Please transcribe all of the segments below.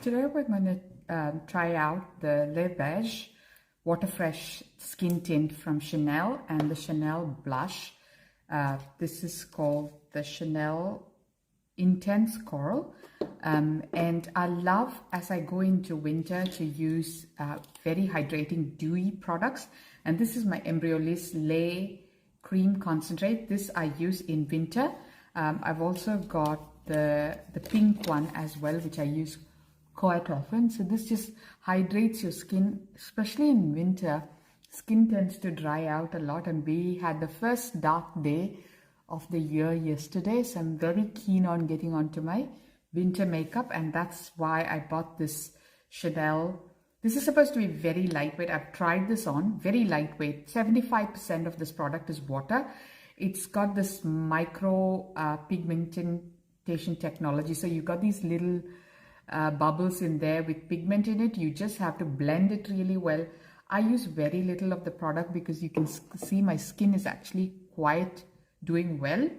Today we're going to try out the Beiges Water Fresh Skin Tint from Chanel and the Chanel blush. This is called the Chanel Intense Coral. And I love, as I go into winter, to use very hydrating dewy products. And this is my Embryolisse Lay Cream Concentrate. This I use in winter. I've also got the pink one as well, which I use quite often. So this just hydrates your skin, especially in winter. Skin tends to dry out a lot, and we had the first dark day of the year yesterday, so I'm very keen on getting onto my winter makeup, and that's why I bought this Chanel. This is supposed to be very lightweight. I've tried this on, very lightweight. 75% of this product is water. It's got this micro pigmentation technology, so you've got these little bubbles in there with pigment in it. You just have to blend it really well. I use very little of the product because you can see my skin is actually quite doing well.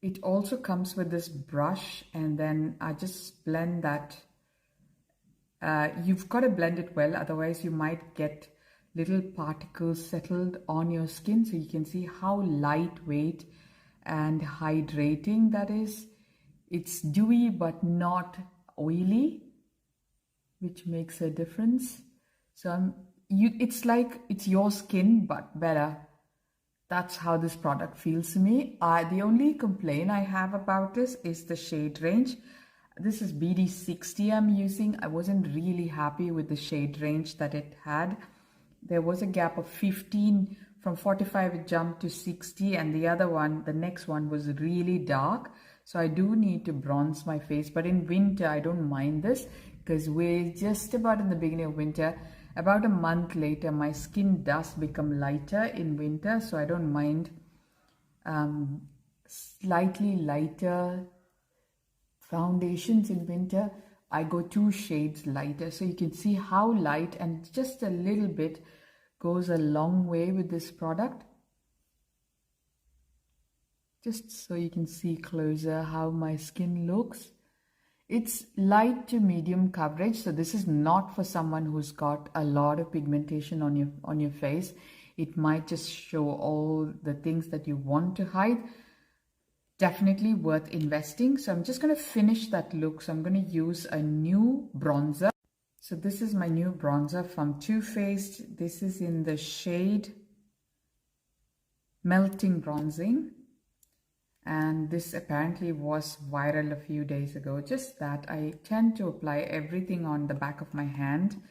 It also comes with this brush, and then I just blend that. You've got to blend it well, otherwise you might get little particles settled on your skin. So you can see how lightweight and hydrating that is. It's dewy but not oily, which makes a difference. So it's like it's your skin but better. That's how this product feels to me. The only complaint I have about this is the shade range. This is BD 60 I'm using. I wasn't really happy with the shade range that it had. There was a gap of 15. From 45 it jumped to 60, and the other one, the next one, was really dark. So I do need to bronze my face, but in winter I don't mind this because we're just about in the beginning of winter. About a month later, my skin does become lighter in winter, so I don't mind slightly lighter foundations in winter. I go 2 shades lighter, so you can see how light and just a little bit goes a long way with this product. Just so you can see closer how my skin looks. It's light to medium coverage, so this is not for someone who's got a lot of pigmentation on your face. It might just show all the things that you want to hide. Definitely worth investing. So I'm just going to finish that look. So I'm going to use a new bronzer. So this is my new bronzer from Too Faced. This is in the shade Melting Bronzing. And this apparently was viral a few days ago. Just that I tend to apply everything on the back of my hand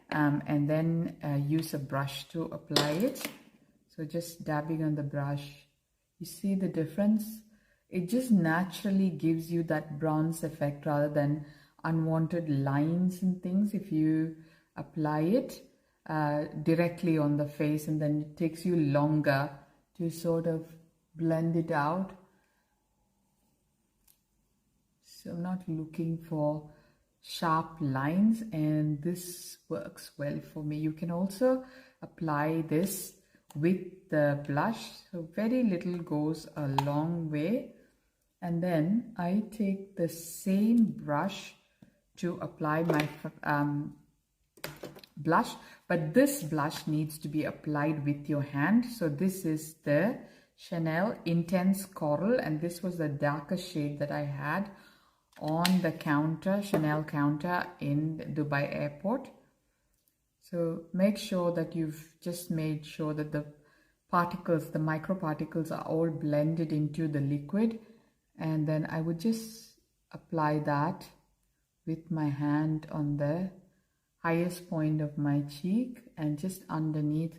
and then use a brush to apply it. So just dabbing on the brush. You see the difference? It just naturally gives you that bronze effect rather than unwanted lines and things if you apply it directly on the face, and then it takes you longer to sort of blend it out. So I'm not looking for sharp lines, and this works well for me. You can also apply this with the blush, so very little goes a long way. And then I take the same brush to apply my blush, but this blush needs to be applied with your hand. So this is the Chanel Intense Coral, and this was the darker shade that I had on the counter, Chanel counter in Dubai airport. So make sure that you've just made sure that the particles, the microparticles, are all blended into the liquid, and then I would just apply that with my hand on the highest point of my cheek and just underneath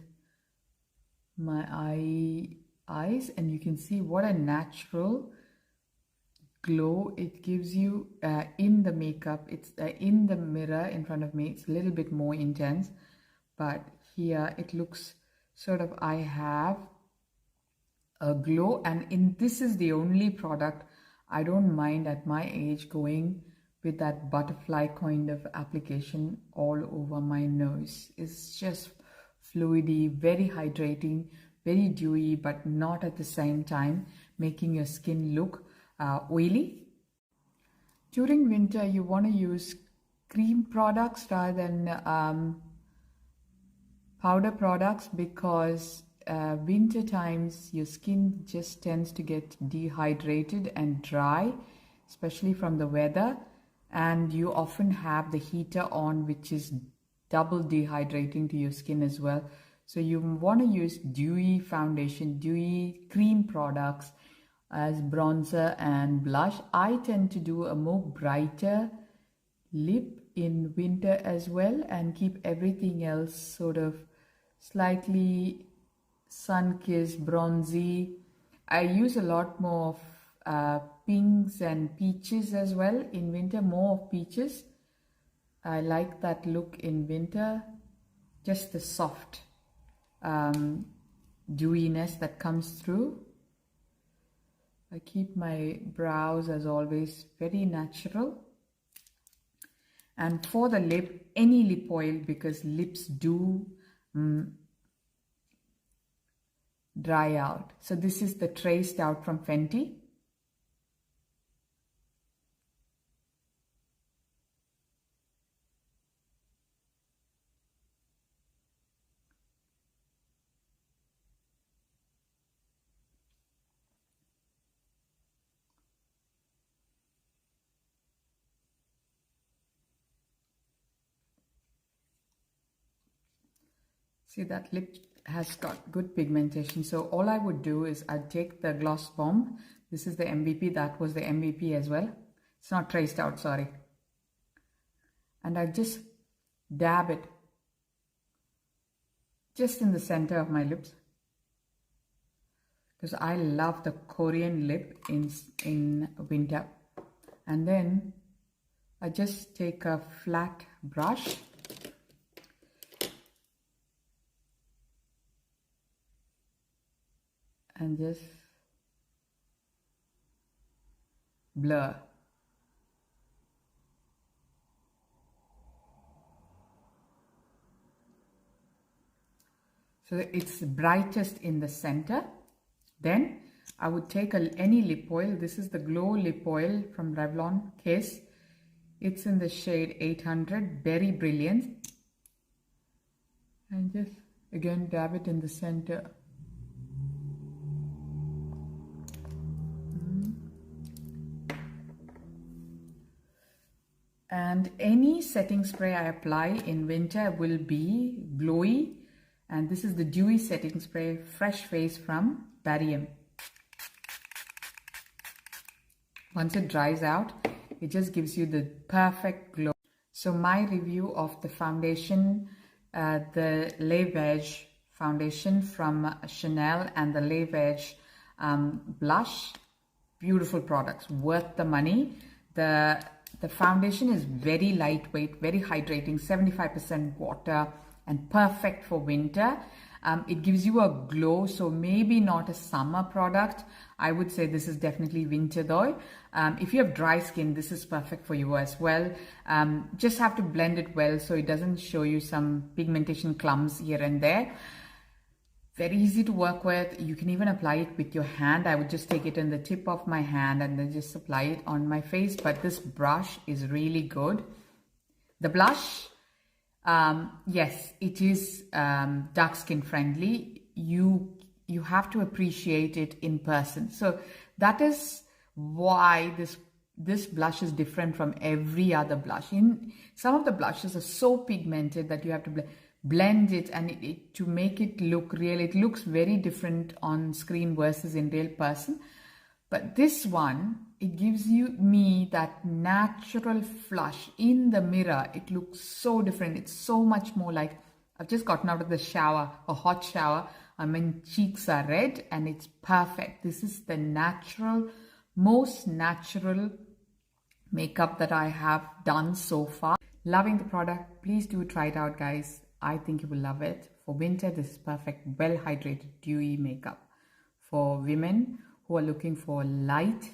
my eyes, and you can see what a natural glow it gives you in the makeup. It's in the mirror in front of me, it's a little bit more intense, but here it looks sort of, I have a glow. And this is the only product I don't mind at my age going with that butterfly kind of application all over my nose. It's just fluidy, very hydrating, very dewy, but not at the same time making your skin look oily. During winter, you want to use cream products rather than powder products, because winter times your skin just tends to get dehydrated and dry, especially from the weather, and you often have the heater on, which is double dehydrating to your skin as well. So you want to use dewy foundation, dewy cream products as bronzer and blush. I tend to do a more brighter lip in winter as well, and keep everything else sort of slightly sun-kissed, bronzy. I use a lot more of pinks and peaches as well in winter, more of peaches. I like that look in winter, just the soft dewiness that comes through. I keep my brows as always very natural. And for the lip, any lip oil, because lips do dry out. So this is the Traced Out from Fenty. See, that lip has got good pigmentation. So all I would do is I'd take the Gloss Bomb. This is the MVP. That was the MVP as well. It's not traced out, sorry. And I just dab it just in the center of my lips, because I love the Korean lip in winter. And then I just take a flat brush and just blur. So it's brightest in the center. Then I would take any lip oil. This is the Glow Lip Oil from Revlon case. It's in the shade 800, Berry Brilliance. And just again dab it in the center. And any setting spray I apply in winter will be glowy. And this is the Dewy Setting Spray, Fresh Face from Barium. Once it dries out, it just gives you the perfect glow. So my review of the foundation, the Les Beiges foundation from Chanel and the Les Beiges blush, beautiful products, worth the money. The foundation is very lightweight, very hydrating, 75% water, and perfect for winter. It gives you a glow, so maybe not a summer product. I would say this is definitely winter though. If you have dry skin, this is perfect for you as well. Just have to blend it well so it doesn't show you some pigmentation clumps here and there. Very easy to work with. You can even apply it with your hand. I would just take it in the tip of my hand and then just apply it on my face. But this brush is really good. The blush, yes, it is dark skin friendly. You have to appreciate it in person. So that is why this blush is different from every other blush. In some of the blushes are so pigmented that you have to blend it, and to make it look real. It looks very different on screen versus in real person. But this one, it gives me that natural flush in the mirror. It looks so different. It's so much more like I've just gotten out of the shower, a hot shower. My cheeks are red and it's perfect. This is the most natural makeup that I have done so far. Loving the product. Please do try it out, guys. I think you will love it. For winter, this is perfect, well hydrated, dewy makeup. For women who are looking for light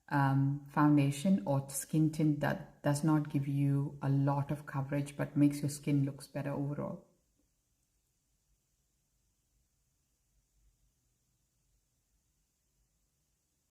foundation or skin tint that does not give you a lot of coverage but makes your skin looks better overall.